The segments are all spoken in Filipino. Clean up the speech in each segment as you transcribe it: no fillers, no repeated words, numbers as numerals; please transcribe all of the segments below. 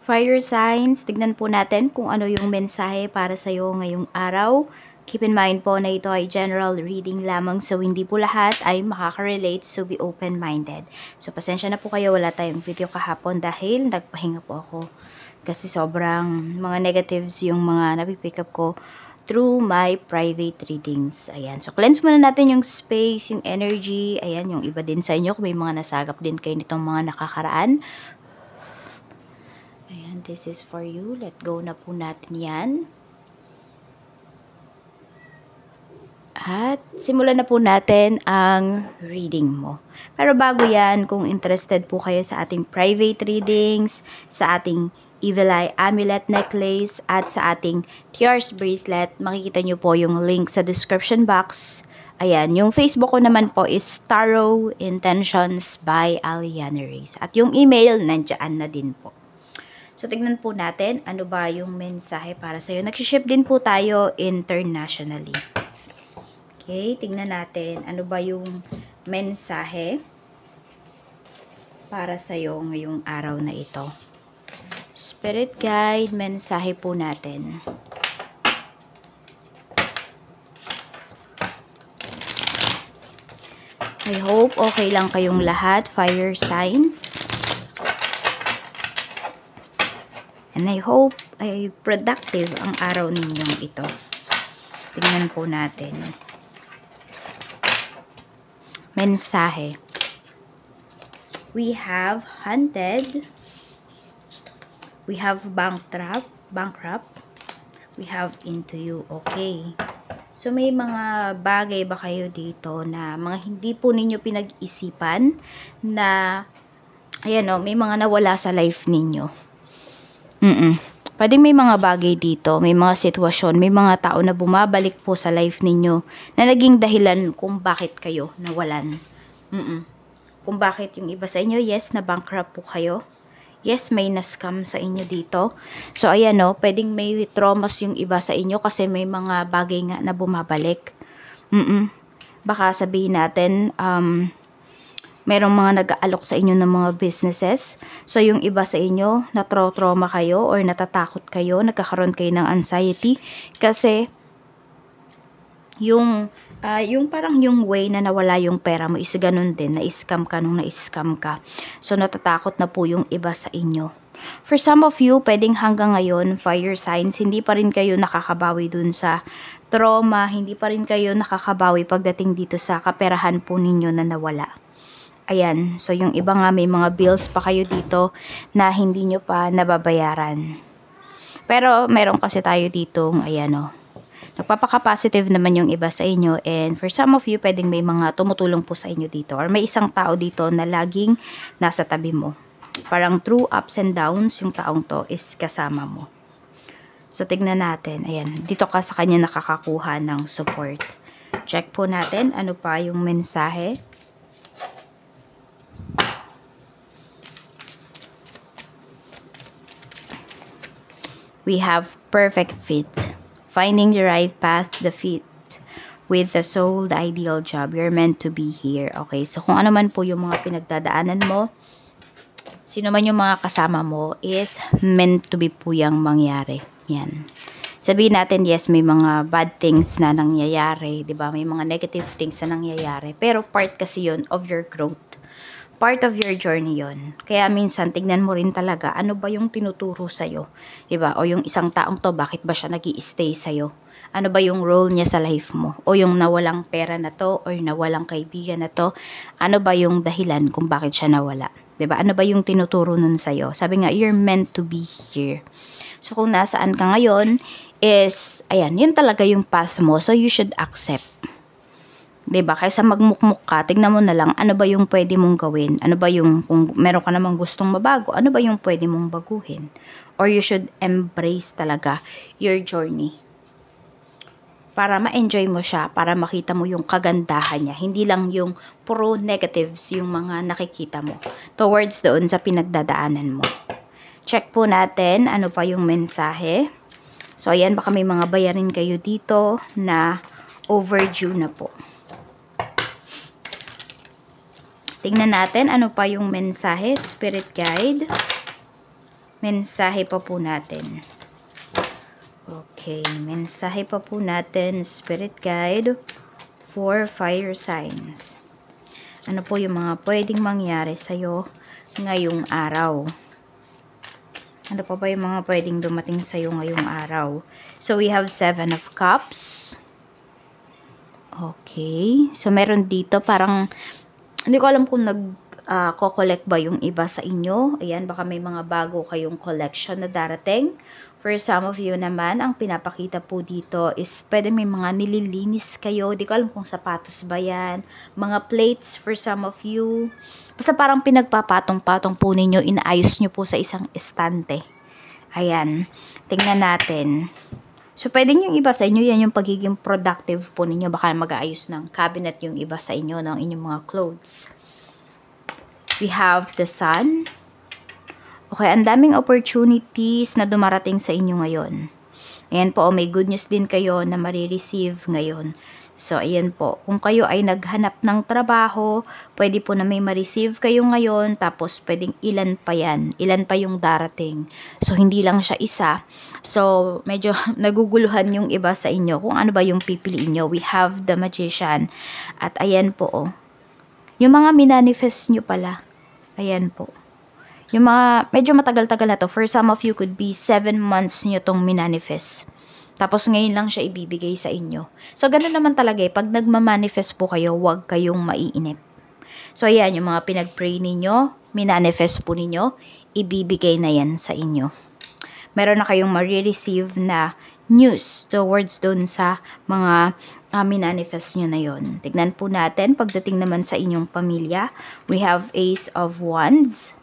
Fire signs, tignan po natin kung ano yung mensahe para sa'yo ngayong araw. Keep in mind po na ito ay general reading lamang, so hindi po lahat ay makaka-relate, so be open-minded. So pasensya na po kayo, wala tayong video kahapon dahil nagpahinga po ako. Kasi sobrang mga negatives yung mga napipick up ko through my private readings. Ayan, so cleanse muna natin yung space, yung energy. Ayan, yung iba din sa inyo, kung may mga nasagap din kayo nitong mga nakakaraan. Ayan, this is for you. Let go na po natin yan. At simulan na po natin ang reading mo. Pero bago yan, kung interested po kayo sa ating private readings, sa ating Evil Eye Amulet Necklace, at sa ating Tears Bracelet, makikita nyo po yung link sa description box. Ayan, yung Facebook ko naman po is Tarot Intentions by Aliana Reyes. At yung email, nandiyan na din po. So, tignan po natin ano ba yung mensahe para sa'yo. Nag-ship din po tayo internationally. Okay, tignan natin ano ba yung mensahe para sa'yo ngayong araw na ito. Spirit Guide, mensahe po natin. I hope okay lang kayong lahat, fire signs. And I hope ay productive ang araw ninyong ito. Tingnan po natin. Mensahe. We have hunted. We have bankrupt. We have into you. Okay. So may mga bagay ba kayo dito na mga hindi po ninyo pinag-isipan na ayan o, may mga nawala sa life ninyo. Pwedeng may mga bagay dito, may mga sitwasyon, may mga tao na bumabalik po sa life ninyo na naging dahilan kung bakit kayo nawalan. Kung bakit yung iba sa inyo, yes, na bankrupt po kayo. Yes, may na-scam sa inyo dito. So, ayan o, pwedeng may traumas yung iba sa inyo kasi may mga bagay nga na bumabalik. Baka sabihin natin, merong mga nag-aalok sa inyo ng mga businesses. So, yung iba sa inyo, na-trauma kayo or natatakot kayo, nagkakaroon kayo ng anxiety. Kasi, yung parang yung way na nawala yung pera mo is ganun din, na-scam ka nung na-scam ka. So, natatakot na po yung iba sa inyo. For some of you, pwedeng hanggang ngayon, fire signs, hindi pa rin kayo nakakabawi dun sa trauma, hindi pa rin kayo nakakabawi pagdating dito sa kaperahan po ninyo na nawala. Ayan, so yung iba nga may mga bills pa kayo dito na hindi nyo pa nababayaran. Pero meron kasi tayo ditong, ayan o, nagpapaka-positive naman yung iba sa inyo. And for some of you, pwedeng may mga tumutulong po sa inyo dito. Or may isang tao dito na laging nasa tabi mo. Parang through ups and downs, yung taong to is kasama mo. So tignan natin, ayan, dito ka sa kanya nakakakuha ng support. Check po natin ano pa yung mensahe. We have perfect fit. Finding the right path, the fit with the soul, the ideal job. You're meant to be here. Okay, so kung ano man po yung mga pinagdadaanan mo, sino man yung mga kasama mo, is meant to be po yung mangyari. Yan. Sabihin natin, yes, may mga bad things na nangyayari, 'di ba? May mga negative things na nangyayari. Pero part kasi yun of your growth. Part of your journey yon. Kaya minsan, tignan mo rin talaga, ano ba yung tinuturo sa'yo? Diba? O yung isang taong to, bakit ba siya nag-i-stay sa'yo? Ano ba yung role niya sa life mo? O yung nawalang pera na to, or nawalang kaibigan na to, ano ba yung dahilan kung bakit siya nawala? Diba? Ano ba yung tinuturo nun sa'yo? Sabi nga, you're meant to be here. So, kung nasaan ka ngayon, is, ayan, yun talaga yung path mo. So, you should accept. Diba? Kaysa magmukmuk ka, tignan mo na lang, ano ba yung pwede mong gawin? Ano ba yung, kung meron ka namang gustong mabago, ano ba yung pwede mong baguhin? Or you should embrace talaga your journey. Para ma-enjoy mo siya, para makita mo yung kagandahan niya. Hindi lang yung puro negatives yung mga nakikita mo towards doon sa pinagdadaanan mo. Check po natin, ano pa yung mensahe. So, ayan, baka may mga bayarin kayo dito na overdue na po. Tingnan natin ano pa yung mensahe, Spirit Guide. mensahe pa po natin. Okay, mensahe pa po natin, Spirit Guide, for fire signs. Ano po yung mga pwedeng mangyari sa'yo ngayong araw? Ano pa ba yung mga pwedeng dumating sa'yo ngayong araw? So, we have 7 of Cups. Okay. So, meron dito parang, hindi ko alam kung nag-collect ba yung iba sa inyo. Ayan, baka may mga bago kayong collection na darating. For some of you naman, ang pinapakita po dito is pwede may mga nililinis kayo. Di ko alam kung sapatos ba yan. Mga plates for some of you. Basta parang pinagpapatong-patong po ninyo, inaayos nyo po sa isang estante. Ayan. Tingnan natin. So, pwedeng yung iba sa inyo, yan yung pagiging productive po ninyo. Baka mag-aayos ng cabinet yung iba sa inyo, ng inyong mga clothes. We have the Sun. Okay, ang daming opportunities na dumarating sa inyo ngayon. Ayan po, may good news din kayo na marireceive ngayon. So, ayan po. Kung kayo ay naghanap ng trabaho, pwede po na may ma-receive kayo ngayon, tapos pwedeng ilan pa yan. Ilan pa yung darating. So, hindi lang siya isa. So, medyo naguguluhan yung iba sa inyo kung ano ba yung pipiliin nyo. We have the Magician. At ayan po, oh. Yung mga minanifest nyo pala. Ayan po. Yung mga, medyo matagal-tagal na to. For some of you, could be 7 months nyo tong minanifest. Tapos ngayon lang siya ibibigay sa inyo. So, ganun naman talaga eh. Pag nagmamanifest po kayo, huwag kayong maiinip. So, ayan, yung mga pinag-pray ninyo, minanifest po ninyo, ibibigay na yan sa inyo. Meron na kayong marireceive na news towards dun sa mga minanifest nyo na yon. Tignan po natin, pagdating naman sa inyong pamilya, we have Ace of Wands.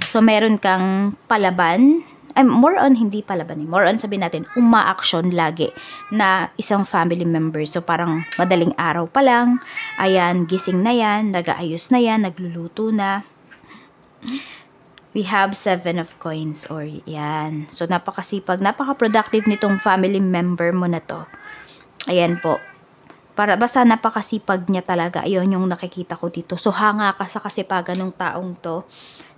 So, meron kang palaban. More on, hindi palaban eh. More on, sabihin natin, uma-action lagi na isang family member. So, parang madaling araw pa lang. Ayan, gising na yan, nag-aayos na yan, nagluluto na. We have 7 of Coins or yan. So, napakasipag, napaka-productive nitong family member mo na to. Ayan po. Basta napakasipag niya talaga. Ayun yung nakikita ko dito. So, hanga ka sa kasipagan ng taong to.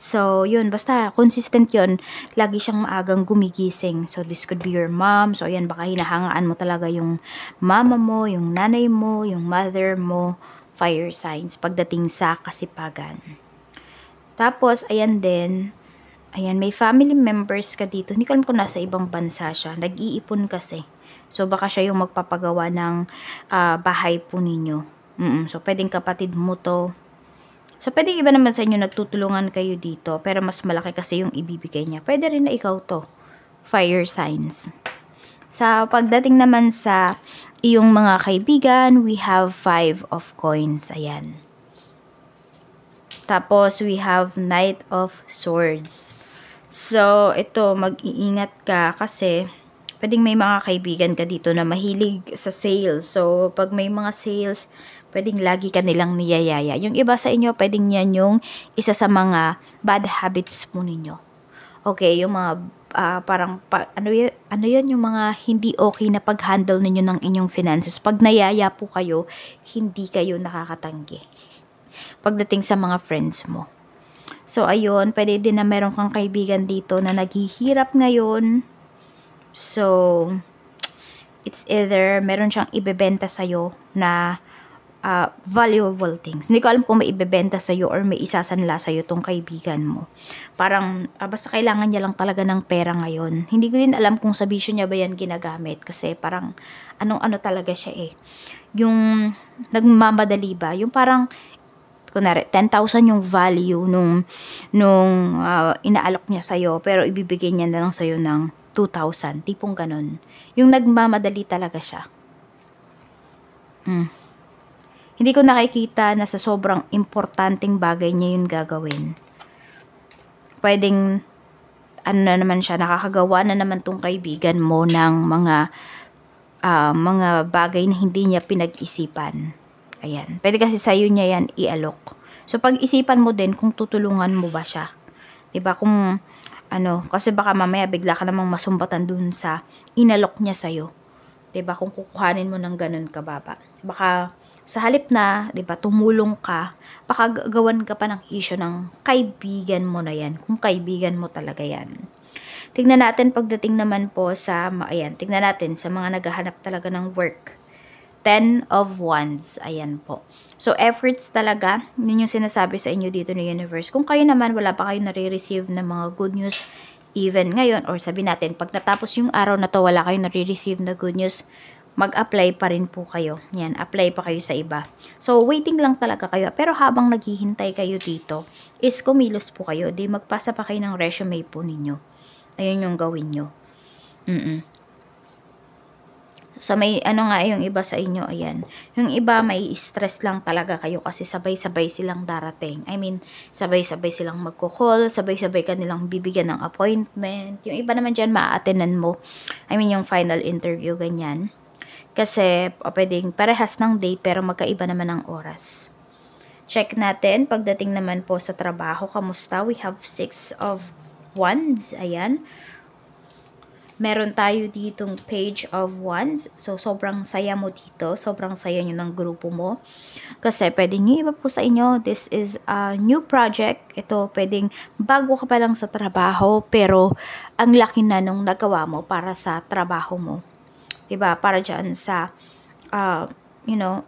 So, yun. Basta, consistent yun. Lagi siyang maagang gumigising. So, this could be your mom. So, ayan, baka hinahangaan mo talaga yung mama mo, yung nanay mo, yung mother mo. Fire signs pagdating sa kasipagan. Tapos, ayan din. Ayan, may family members ka dito. Hindi ko alam kung nasa ibang bansa siya. Nag-iipon kasi. So, baka siya yung magpapagawa ng bahay po ninyo. So, pwedeng kapatid mo to. So, pwedeng iba naman sa inyo nagtutulungan kayo dito. Pero mas malaki kasi yung ibibigay niya. Pwede rin na ikaw to. Fire signs. Sa pagdating naman sa iyong mga kaibigan, we have 5 of Coins. Ayan. Tapos, we have Knight of Swords. So, ito, mag-iingat ka kasi pwedeng may mga kaibigan ka dito na mahilig sa sales. So, pag may mga sales, pwedeng lagi ka nilang niyayaya. Yung iba sa inyo, pwedeng yan yung isa sa mga bad habits mo ninyo. Okay, yung mga ano yun, yung mga hindi okay na pag-handle ninyo ng inyong finances. Pag nayaya po kayo, hindi kayo nakakatanggi. Pagdating sa mga friends mo. So, ayun, pwede din na meron kang kaibigan dito na naghihirap ngayon. So, it's either meron siyang ibebenta sa'yo na valuable things. Hindi ko alam kung may ibebenta sa'yo or may isasanla sa'yo tong kaibigan mo. Parang, basta kailangan niya lang talaga ng pera ngayon. Hindi ko din alam kung sa bisyo niya ba yan ginagamit. Kasi parang, anong-ano talaga siya eh. Yung, nagmamadali ba? Yung parang, kunwari, 10,000 yung value nung inaalok niya sa'yo, pero ibibigay niya na lang sa'yo ng 2,000. Tipong ganun. Yung nagmamadali talaga siya. Hindi ko nakikita na sa sobrang importanteng bagay niya yung gagawin. Pwedeng, ano na naman siya, nakakagawa na naman tong kaibigan mo ng mga bagay na hindi niya pinag-isipan. Ayan. Pwede kasi sa'yo niya yan ialok. So, pag-isipan mo din kung tutulungan mo ba siya. Diba? Kung, kasi baka mamaya bigla ka namang masumbatan dun sa inalok niya sa'yo. Diba? Kung kukuhanin mo ng ganun kababa. Baka sa halip na, 'di ba, tumulong ka, pakagawan ka pa ng issue ng kaibigan mo na 'yan, kung kaibigan mo talaga 'yan. Tignan natin pagdating naman po sa, ayan, tignan natin sa mga naghahanap talaga ng work. 10 of Wands, ayan po. So, efforts talaga, yun yung sinasabi sa inyo dito ng universe. Kung kayo naman, wala pa kayo nare-receive ng mga good news, even ngayon, or sabi natin, pag natapos yung araw na to, wala kayo nare-receive na good news, mag-apply pa rin po kayo. Yan, apply pa kayo sa iba. So, waiting lang talaga kayo. Pero habang naghihintay kayo dito, is kumilos po kayo. Di magpasa pa kayo ng resume po ninyo. Ayun yung gawin nyo. So, may ano nga yung iba sa inyo, ayan. Yung iba, may stress lang talaga kayo kasi sabay-sabay silang darating. I mean, sabay-sabay silang magko-call, sabay-sabay ka nilang bibigyan ng appointment. Yung iba naman dyan, maa-attendan mo. I mean, yung final interview, ganyan. Kasi, pwedeng parehas ng date, pero magkaiba naman ng oras. Check natin, pagdating naman po sa trabaho, kamusta? We have 6 of Wands, ayan. Meron tayo ditong Page of Wands. So, sobrang saya mo dito. Sobrang saya nyo ng grupo mo. Kasi, pwedeng yung iba po sa inyo, this is a new project. Ito, pwedeng bago ka pa lang sa trabaho, pero ang laki na nung nagawa mo para sa trabaho mo. Diba? Para dyan sa, you know,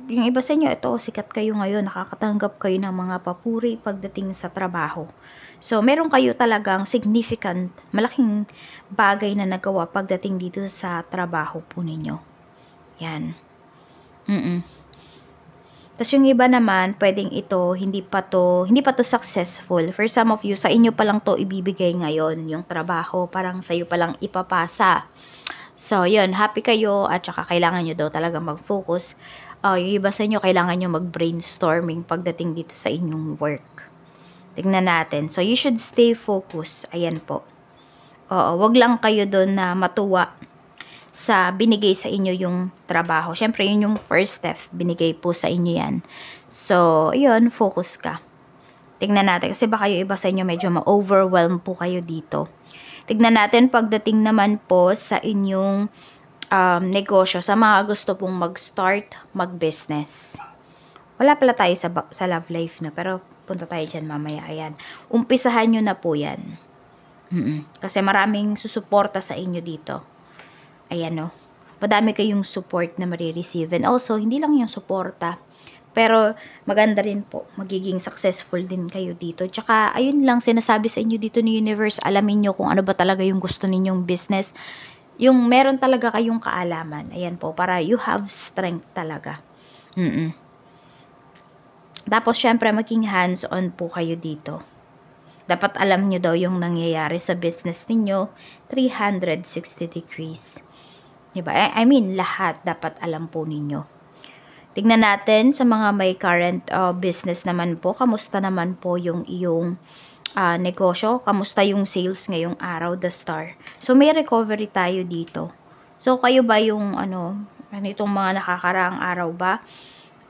yung iba sa inyo, ito, sikat kayo ngayon, nakakatanggap kayo ng mga papuri pagdating sa trabaho. So, meron kayo talagang significant, malaking bagay na nagawa pagdating dito sa trabaho po ninyo. Yan. Tapos yung iba naman, pwedeng ito, hindi pa to successful. For some of you, sa inyo pa lang to ibibigay ngayon, yung trabaho, parang sa iyo pa lang ipapasa. So, yun, happy kayo, at saka kailangan nyo daw talaga mag-focus. Yung iba sa inyo, kailangan nyo mag-brainstorming pagdating dito sa inyong work. Tignan natin. So, you should stay focused. Ayan po. Wag lang kayo doon na matuwa sa binigay sa inyo yung trabaho. Siyempre, yun yung first step. Binigay po sa inyo yan. So, yun, focus ka. Tignan natin. Kasi baka yung iba sa inyo medyo ma-overwhelm po kayo dito. Tignan natin pagdating naman po sa inyong negosyo, sa mga gusto pong mag-start, mag-business. Wala pala tayo sa love life na, pero punta tayo dyan mamaya. Ayan. Umpisahan nyo na po yan. Kasi maraming susuporta sa inyo dito. Ayan, no. Madami kayong support na marireceive. And also, hindi lang yung suporta, pero maganda rin po. Magiging successful din kayo dito. Tsaka, ayun lang, sinasabi sa inyo dito ni Universe, alamin nyo kung ano ba talaga yung gusto ninyong business. Yung meron talaga kayong kaalaman. Ayan po, para you have strength talaga. Tapos, syempre, maging hands-on po kayo dito. Dapat alam nyo daw yung nangyayari sa business ninyo, 360 degrees. Diba? I mean, lahat dapat alam po ninyo. Tignan natin sa mga may current business naman po. Kamusta naman po yung iyong negosyo? Kamusta yung sales ngayong araw, the star? So, may recovery tayo dito. So, kayo ba yung, itong mga nakakaraang araw ba?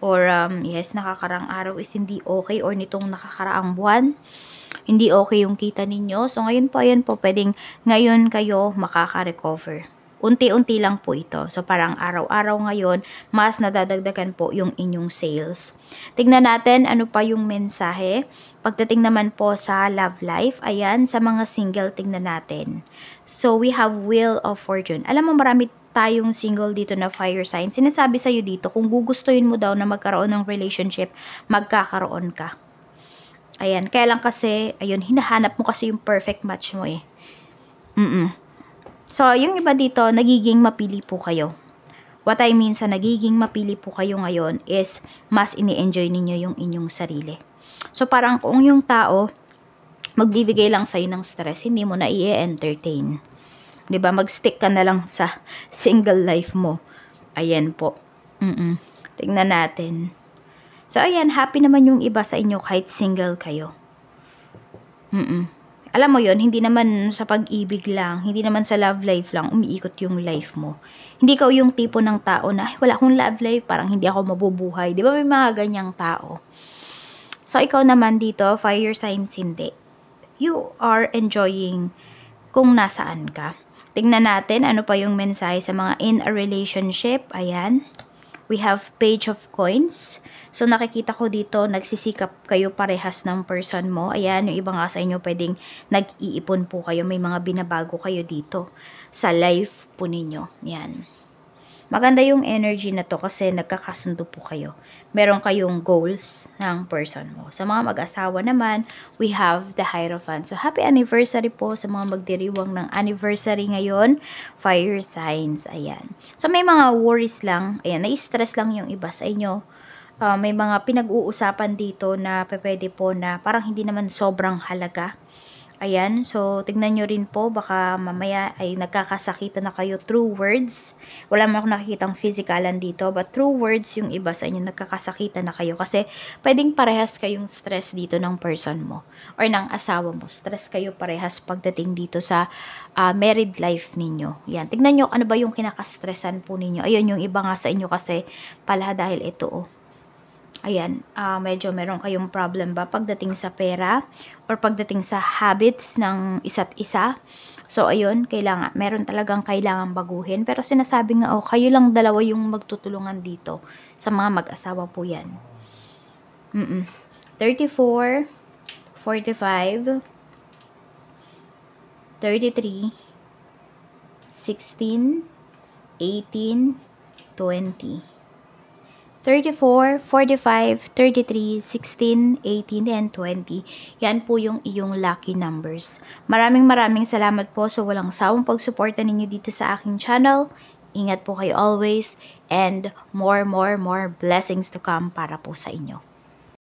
Or, yes, nakakaraang araw is hindi okay, or nitong nakakaraang buwan, hindi okay yung kita ninyo. So, ngayon po, ayan po, pwedeng ngayon kayo makaka-recover. Unti-unti lang po ito. So, parang araw-araw ngayon, mas nadadagdagan po yung inyong sales. Tignan natin ano pa yung mensahe. Pagdating naman po sa love life, ayan, sa mga single, tignan natin. So, we have Wheel of Fortune. Alam mo, marami tayong single dito na fire sign. Sinasabi sa'yo dito, kung gugustuhin mo daw na magkaroon ng relationship, magkakaroon ka. Ayan, kaya lang kasi, ayun, hinahanap mo kasi yung perfect match mo eh. So, yung iba dito, nagiging mapili po kayo. What I mean sa nagiging mapili po kayo ngayon is, mas ini-enjoy ninyo yung inyong sarili. So, parang kung yung tao, magbibigay lang sa'yo ng stress, hindi mo na i-entertain. Diba? Mag-stick ka na lang sa single life mo. Ayan po. Tingnan natin. So, ayan, happy naman yung iba sa inyo kahit single kayo. Alam mo yon, hindi naman sa pag-ibig lang, hindi naman sa love life lang, umiikot yung life mo. Hindi ka yung tipo ng tao na, ay, wala akong love life, parang hindi ako mabubuhay. Di ba may mga ganyang tao? So, ikaw naman dito, fire signs hindi. You are enjoying kung nasaan ka. Tingnan natin ano pa yung mensahe sa mga in a relationship. Ayan. We have Page of Coins. So, nakikita ko dito, nagsisikap kayo parehas ng person mo. Ayan, yung iba nga sa inyo, pwedeng nag-iipon po kayo. May mga binabago kayo dito sa life po ninyo. Yan. Maganda yung energy na to kasi nagkakasundo po kayo. Meron kayong goals ng person mo. Sa mga mag-asawa naman, we have the Hierophant. So, happy anniversary po sa mga magdiriwang ng anniversary ngayon. Fire signs. Ayan. So, may mga worries lang. Ayan, nai-stress lang yung iba sa inyo. May mga pinag-uusapan dito na pwede po na parang hindi naman sobrang halaga. Ayan, so tignan nyo rin po, baka mamaya ay nagkakasakitan na kayo through words. Wala man akong nakikitang physikalan dito, but through words yung iba sa inyo nagkakasakitan na kayo. Kasi pwedeng parehas kayong stress dito ng person mo or ng asawa mo. Stress kayo parehas pagdating dito sa married life ninyo. Yan, tignan nyo ano ba yung kinakastressan po ninyo. Ayun, yung iba nga sa inyo kasi pala dahil ito ayan, medyo meron kayong problem ba pagdating sa pera or pagdating sa habits ng isa't isa. So, ayun, meron talagang kailangan baguhin. Pero sinasabi nga, kayo lang dalawa yung magtutulungan dito. Sa mga mag-asawa po yan. 34, 45, 33, 16, 18, 20. 34, 45, 33, 16, 18, and 20. Yan po yung iyong lucky numbers. Maraming salamat po sa walang sawang pagsuporta ninyo dito sa aking channel. Ingat po kayo always and more blessings to come para po sa inyo.